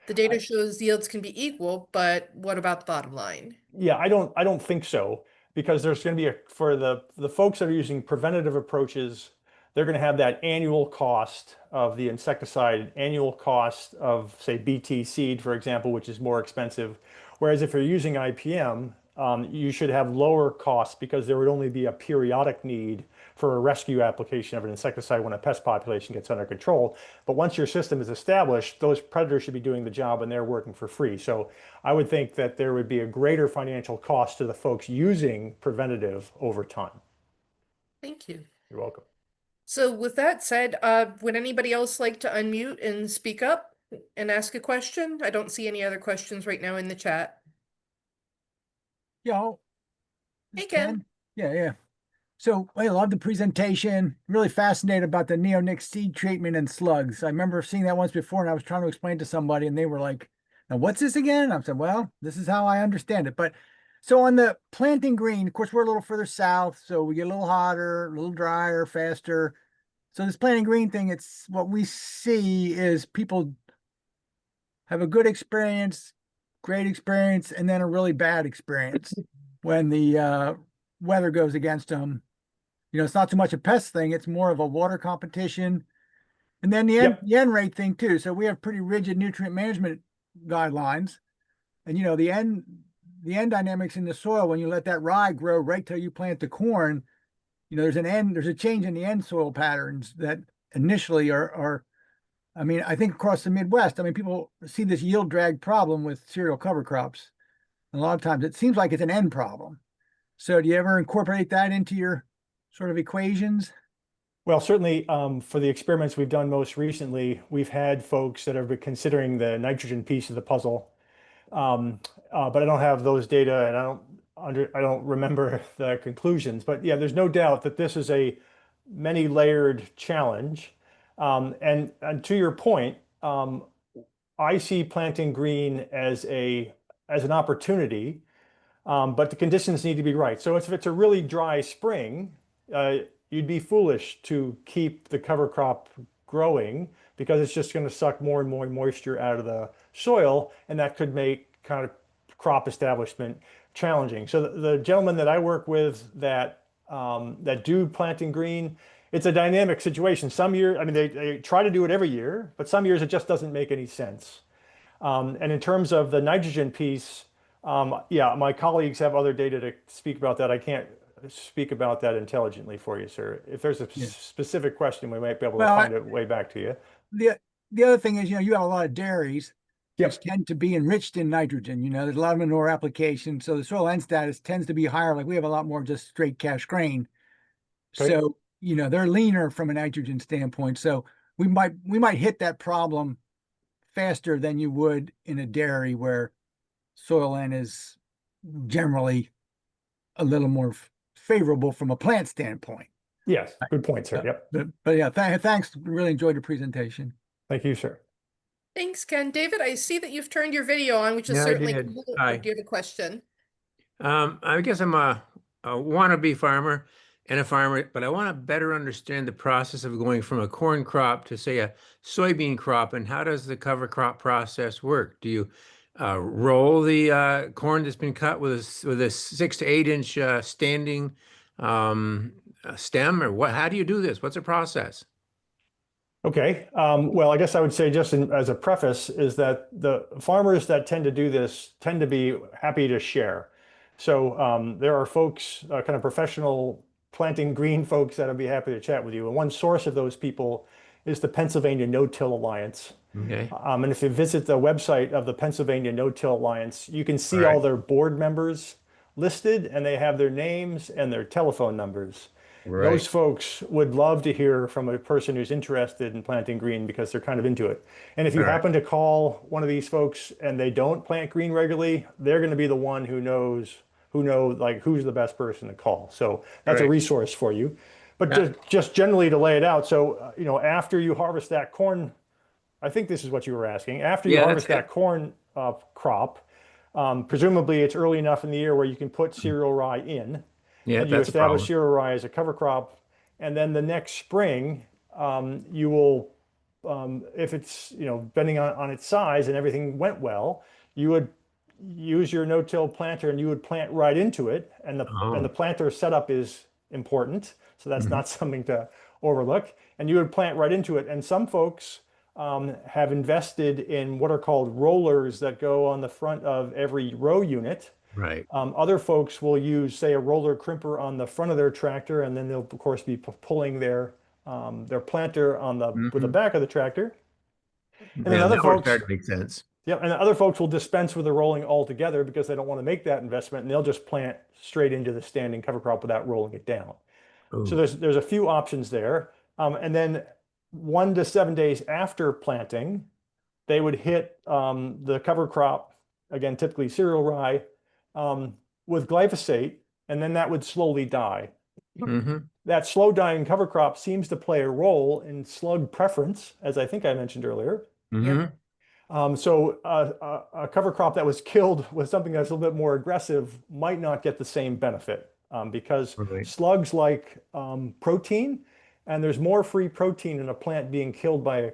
S1: The data shows yields can be equal, but what about the bottom line?
S2: Yeah, I don't think so, because there's going to be for the folks that are using preventative approaches, they're going to have that annual cost of the insecticide, annual cost of, say, BT seed, for example, which is more expensive. Whereas if you're using IPM, you should have lower costs, because there would only be a periodic need for a rescue application of an insecticide when a pest population gets under control. But once your system is established, those predators should be doing the job and they're working for free. So I would think that there would be a greater financial cost to the folks using preventative over time.
S1: Thank you.
S2: You're welcome.
S1: So with that said, would anybody else like to unmute and speak up and ask a question? I don't see any other questions right now in the chat.
S3: Yo,
S1: Hey,
S3: this
S1: Ken.
S3: Ken. Yeah. So I love the presentation. Really fascinated about the neonic seed treatment and slugs. I remember seeing that once before, and I was trying to explain to somebody, and they were like, "Now what's this again?" I said, "Well, this is how I understand it." But so on the planting green, of course, we're a little further south, so we get a little hotter, a little drier, faster. So this planting green thing, it's what we see is people have a good experience, great experience, and then a really bad experience. when the weather goes against them. It's not so much a pest thing, it's more of a water competition. And then
S2: Yep.
S3: the N rate thing too. So we have pretty rigid nutrient management guidelines. And the N dynamics in the soil, when you let that rye grow right till you plant the corn, there's a change in the N soil patterns that initially are I mean, I think across the Midwest, I mean, people see this yield drag problem with cereal cover crops. And a lot of times it seems like it's an N problem. So do you ever incorporate that into your sort of equations?
S2: Well, certainly for the experiments we've done most recently, we've had folks that have been considering the nitrogen piece of the puzzle. But I don't have those data and I don't remember the conclusions. But yeah, there's no doubt that this is a many layered challenge. And to your point, I see planting green as an opportunity, but the conditions need to be right. So if it's a really dry spring, uh, you'd be foolish to keep the cover crop growing because it's just going to suck more and more moisture out of the soil, and that could make kind of crop establishment challenging. So the gentlemen that I work with that do planting green, it's a dynamic situation. Some years, I mean, they try to do it every year, but some years it just doesn't make any sense. And in terms of the nitrogen piece, yeah, my colleagues have other data to speak about that. I can't speak about that intelligently for you, sir. If there's a
S3: Yeah.
S2: specific question, we might be able to
S3: Well,
S2: find a way back to you.
S3: the other thing is, you have a lot of dairies which
S2: Yep.
S3: tend to be enriched in nitrogen. There's a lot of manure application. So the soil N status tends to be higher. Like we have a lot more just straight cash grain.
S2: Okay.
S3: So, they're leaner from a nitrogen standpoint. So we might hit that problem faster than you would in a dairy where soil N is generally a little more favorable from a plant standpoint.
S2: Yes. Good point, sir. Yep.
S3: But yeah, thanks. Really enjoyed the presentation.
S2: Thank you, sir.
S1: Thanks, Ken. David, I see that you've turned your video on, which is
S4: Yeah, I
S1: certainly
S4: did.
S1: cool.
S4: Hi.
S1: Do you have a question?
S4: I guess I'm a wannabe farmer and a farmer, but I want to better understand the process of going from a corn crop to, say, a soybean crop, and how does the cover crop process work? Do you roll the corn that's been cut with a 6 to 8 inch standing stem, or what? How do you do this? What's the process?
S2: Okay. Well, I guess I would say just as a preface is that the farmers that tend to do this tend to be happy to share. So there are folks, kind of professional planting green folks that'll be happy to chat with you. And one source of those people is the Pennsylvania No-Till Alliance.
S4: Okay.
S2: And if you visit the website of the Pennsylvania No-Till Alliance, you can
S4: All
S2: see
S4: right.
S2: all their board members listed, and they have their names and their telephone numbers. Those
S4: Right.
S2: folks would love to hear from a person who's interested in planting green because they're kind of into it. And if you
S4: All right.
S2: happen to call one of these folks and they don't plant green regularly, they're going to be the one who knows like who's the best person to call. So that's a
S4: Right.
S2: resource for you. But
S4: Yeah.
S2: just generally to lay it out. So, after you harvest that corn, I think this is what you were asking. After you
S4: Yeah, that's
S2: harvest that
S4: it.
S2: corn crop, presumably it's early enough in the year where you can put cereal rye in,
S4: Yeah,
S2: and you
S4: that's a
S2: establish
S4: problem.
S2: cereal rye as a cover crop. And then the next spring, you will, if it's, depending on its size and everything went well, you would use your no-till planter and you would plant right into it. And the
S4: Oh.
S2: planter setup is important. So that's
S4: Mhm.
S2: not something to overlook. And you would plant right into it. And some folks have invested in what are called rollers that go on the front of every row unit.
S4: Right.
S2: Other folks will use, say, a roller crimper on the front of their tractor, and then they'll, of course, be pulling their planter with the
S4: Hmm.
S2: back of the tractor. And then
S4: Yeah,
S2: other
S4: that would
S2: folks,
S4: start to make sense.
S2: yeah, and other folks will dispense with the rolling altogether because they don't want to make that investment, and they'll just plant straight into the standing cover crop without rolling it down. So
S4: Ooh.
S2: there's a few options there. And then 1 to 7 days after planting, they would hit the cover crop, again, typically cereal rye, with glyphosate, and then that would slowly die.
S4: Hmm.
S2: That slow dying cover crop seems to play a role in slug preference, as I think I mentioned earlier.
S1: Yep.
S4: Hmm.
S2: So a cover crop that was killed with something that's a little bit more aggressive might not get the same benefit because
S4: Right.
S2: slugs like protein, and there's more free protein in a plant being killed by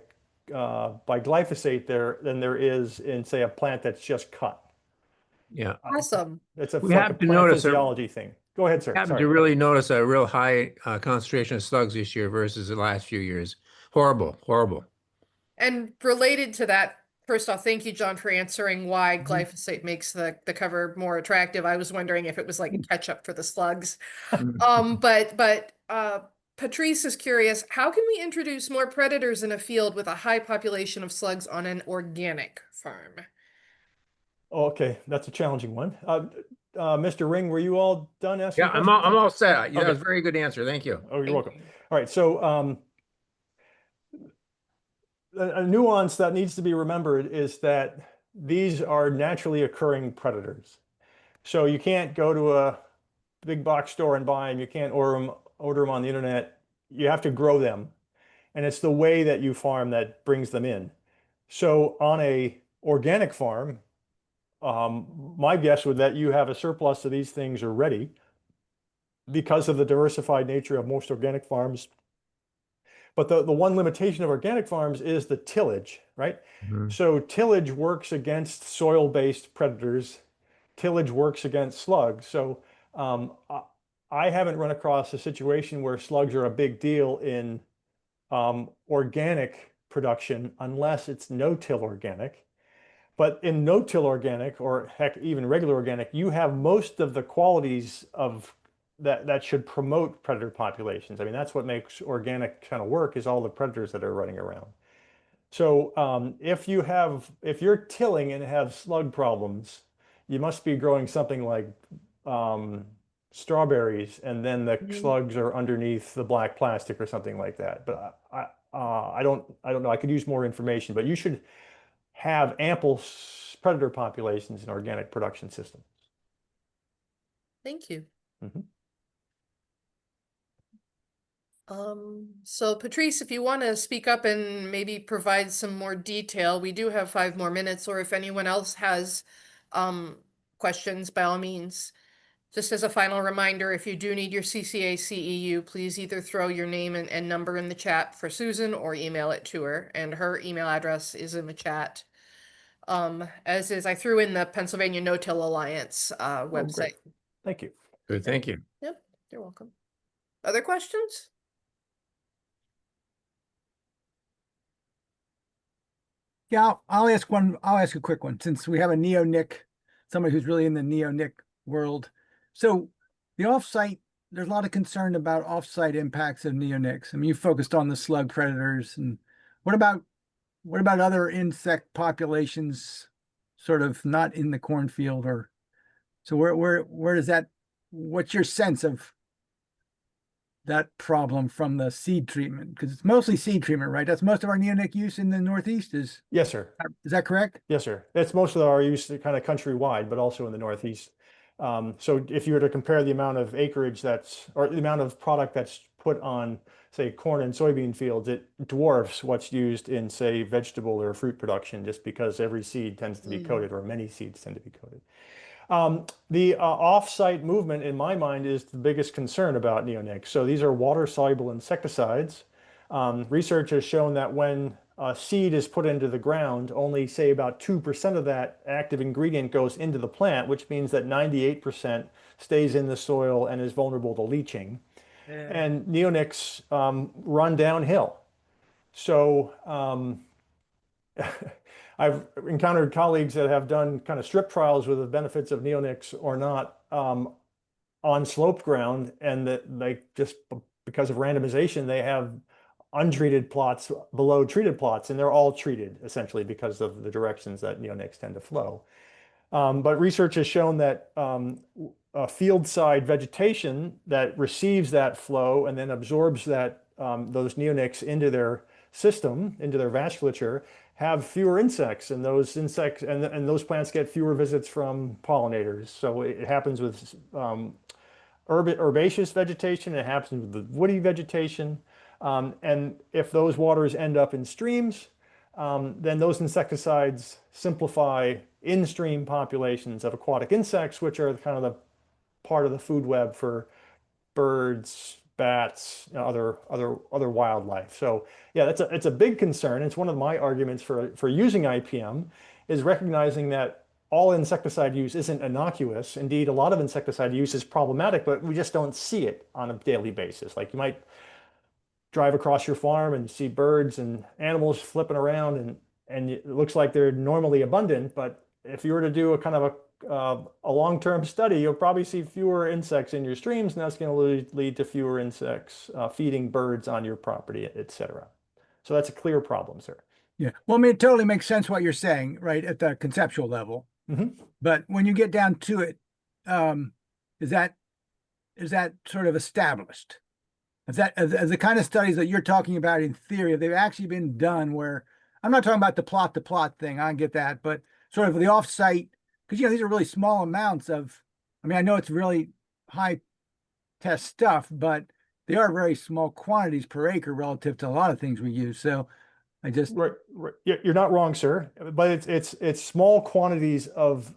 S2: glyphosate there than there is in, say, a plant that's just cut.
S4: Yeah.
S1: Awesome.
S2: It's a
S4: We
S2: like a
S4: have to
S2: plant
S4: notice a-
S2: physiology thing. Go ahead, sir.
S4: Happened
S2: Sorry.
S4: to really notice a real high concentration of slugs this year versus the last few years. Horrible, horrible.
S1: And related to that, first off, thank you, John, for answering why
S3: Mhm.
S1: glyphosate makes the cover more attractive. I was wondering if it was like ketchup for the slugs.
S4: Mhm.
S1: But Patrice is curious, how can we introduce more predators in a field with a high population of slugs on an organic farm?
S2: Okay, that's a challenging one. Mr. Ring, were you all done asking
S4: Yeah,
S2: questions?
S4: I'm all set. Yeah, that
S2: Okay.
S4: was a very good answer. Thank you.
S2: Oh, you're
S1: Thank
S2: welcome.
S1: you.
S2: All right, so a nuance that needs to be remembered is that these are naturally occurring predators. So you can't go to a big box store and buy them. You can't order them on the internet. You have to grow them. And it's the way that you farm that brings them in. So on a organic farm, my guess would that you have a surplus of these things already because of the diversified nature of most organic farms. But the one limitation of organic farms is the tillage, right?
S4: Mhm.
S2: So tillage works against soil-based predators. Tillage works against slugs. So I haven't run across a situation where slugs are a big deal in organic production unless it's no-till organic. But in no-till organic, or heck, even regular organic, you have most of the qualities of that should promote predator populations. I mean, that's what makes organic kind of work, is all the predators that are running around. So if you're tilling and have slug problems, you must be growing something like um, strawberries, and then the slugs are underneath the black plastic or something like that. But I don't know. I could use more information, but you should have ample predator populations in organic production systems.
S1: Thank you.
S2: Mhm.
S1: So Patrice, if you want to speak up and maybe provide some more detail, we do have 5 more minutes, or if anyone else has questions, by all means. Just as a final reminder, if you do need your CCA CEU, please either throw your name and number in the chat for Susan or email it to her, and her email address is in the chat. As is, I threw in the Pennsylvania No-Till Alliance
S2: Oh, great.
S1: website.
S2: Thank you.
S4: Good, thank you.
S1: Yep, you're welcome. Other questions?
S3: Yeah, I'll ask one. I'll ask a quick one since we have a neonic, somebody who's really in the neonic world. So the offsite, there's a lot of concern about offsite impacts of neonics. I mean, you focused on the slug predators, and what about other insect populations, sort of not in the cornfield, or so where does that? What's your sense of that problem from the seed treatment? Because it's mostly seed treatment, right? That's most of our neonic use in the Northeast.
S2: Yes, sir.
S3: Is that correct?
S2: Yes, sir. That's most of our use kind of countrywide, but also in the Northeast. So if you were to compare the amount of acreage or the amount of product that's put on, say, corn and soybean fields, it dwarfs what's used in, say, vegetable or fruit production, just because every seed tends to be coated, or many seeds tend to be coated. The off-site movement, in my mind, is the biggest concern about neonics. So these are water-soluble insecticides. Research has shown that when a seed is put into the ground, only, say, about 2% of that active ingredient goes into the plant, which means that 98% stays in the soil and is vulnerable to leaching. And neonics run downhill. So I've encountered colleagues that have done kind of strip trials with the benefits of neonics or not on sloped ground, and that they just, because of randomization, they have untreated plots below treated plots, and they're all treated essentially because of the directions that neonics tend to flow. But research has shown that field side vegetation that receives that flow and then absorbs those neonics into their system, into their vasculature, have fewer insects, and those insects and those plants get fewer visits from pollinators. So it happens with herbaceous vegetation, it happens with the woody vegetation. And if those waters end up in streams, then those insecticides simplify in-stream populations of aquatic insects, which are kind of the part of the food web for birds, bats, other wildlife. So yeah, it's a big concern. It's one of my arguments for using IPM, is recognizing that all insecticide use isn't innocuous. Indeed, a lot of insecticide use is problematic, but we just don't see it on a daily basis. Like you might drive across your farm and see birds and animals flipping around, and it looks like they're normally abundant. But if you were to do a kind of a long-term study, you'll probably see fewer insects in your streams, and that's going to lead to fewer insects feeding birds on your property, etc. So that's a clear problem, sir.
S3: Yeah. Well, I mean, it totally makes sense what you're saying, right, at the conceptual level.
S2: Mm-hmm.
S3: But when you get down to it, is that sort of established? Is that as the kind of studies that you're talking about in theory, have they actually been done where I'm not talking about the plot to plot thing, I get that, but sort of the offsite, because these are really small amounts of, I mean, I know it's really high test stuff, but they are very small quantities per acre relative to a lot of things we use. So I just
S2: Right. Yeah, you're not wrong, sir. But it's small quantities of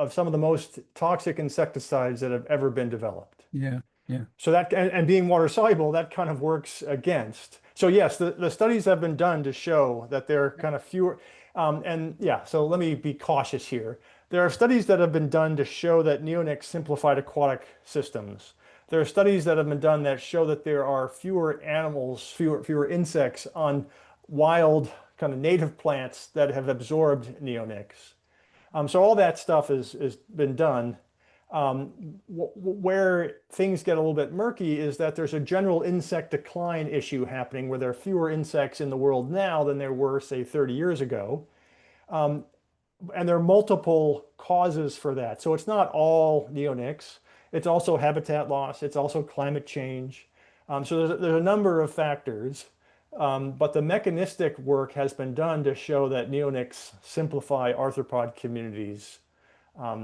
S2: some of the most toxic insecticides that have ever been developed.
S3: yeah.
S2: So that and being water soluble, that kind of works against. So yes, the studies have been done to show that there are kind of fewer. And yeah, so let me be cautious here. There are studies that have been done to show that neonics simplified aquatic systems. There are studies that have been done that show that there are fewer animals, fewer insects on wild kind of native plants that have absorbed neonics. So all that stuff has been done. Where things get a little bit murky is that there's a general insect decline issue happening where there are fewer insects in the world now than there were, say, 30 years ago. And there are multiple causes for that. So it's not all neonics. It's also habitat loss. It's also climate change. So there's a number of factors. But the mechanistic work has been done to show that neonics simplify arthropod communities.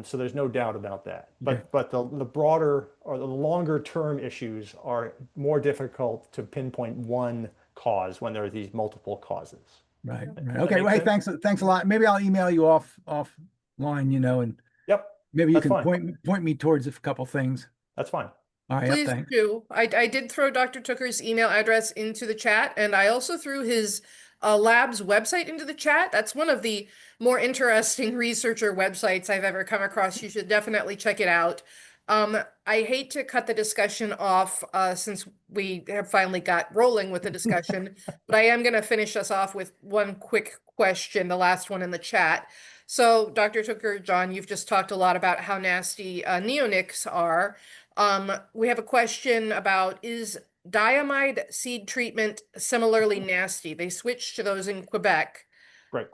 S2: So there's no doubt about that. But the broader or the longer term issues are more difficult to pinpoint one cause when there are these multiple causes.
S3: Right.
S2: Does that
S3: Okay.
S2: make
S3: Well, hey,
S2: sense?
S3: thanks a lot. Maybe I'll email you offline, and
S2: Yep,
S3: maybe you
S2: that's
S3: can
S2: fine.
S3: point me towards a couple things.
S2: That's fine.
S3: All right. Yep,
S1: Please
S3: thanks.
S1: do. I did throw Dr. Tooker's email address into the chat, and I also threw his lab's website into the chat. That's one of the more interesting researcher websites I've ever come across. You should definitely check it out. I hate to cut the discussion off since we have finally got rolling with the discussion, but I am going to finish us off with one quick question, the last one in the chat. So, Dr. Tooker, John, you've just talked a lot about how nasty neonics are. We have a question about, is diamide seed treatment similarly nasty? They switched to those in Quebec.
S2: Right.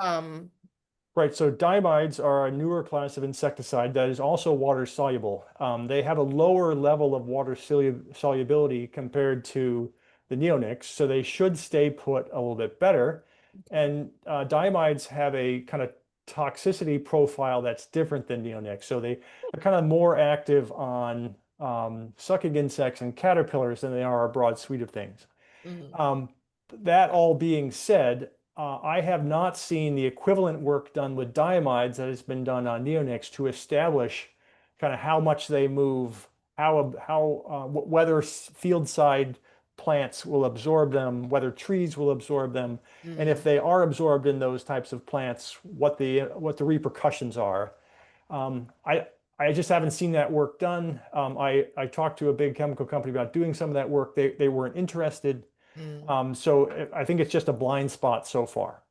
S2: Right, so diamides are a newer class of insecticide that is also water soluble. They have a lower level of water solubility compared to the neonics, so they should stay put a little bit better. And diamides have a kind of toxicity profile that's different than neonics. So they are kind of more active on sucking insects and caterpillars than they are a broad suite of things. That all being said, I have not seen the equivalent work done with diamides that has been done on neonics to establish kind of how much they move, whether field side plants will absorb them, whether trees will absorb them, and if they are absorbed in those types of plants, what the repercussions are. I just haven't seen that work done. I talked to a big chemical company about doing some of that work. They weren't interested. So I think it's just a blind spot so far.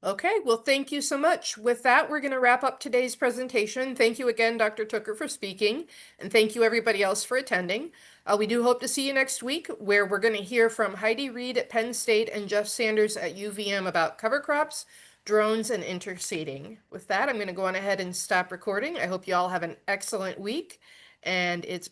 S1: Okay, well, thank you so much. With that, we're going to wrap up today's presentation. Thank you again, Dr. Tooker, for speaking, and thank you everybody else for attending. We do hope to see you next week, where we're going to hear from Heidi Reed at Penn State and Jeff Sanders at UVM about cover crops, drones, and interseeding. With that, I'm going to go on ahead and stop recording. I hope you all have an excellent week, and it's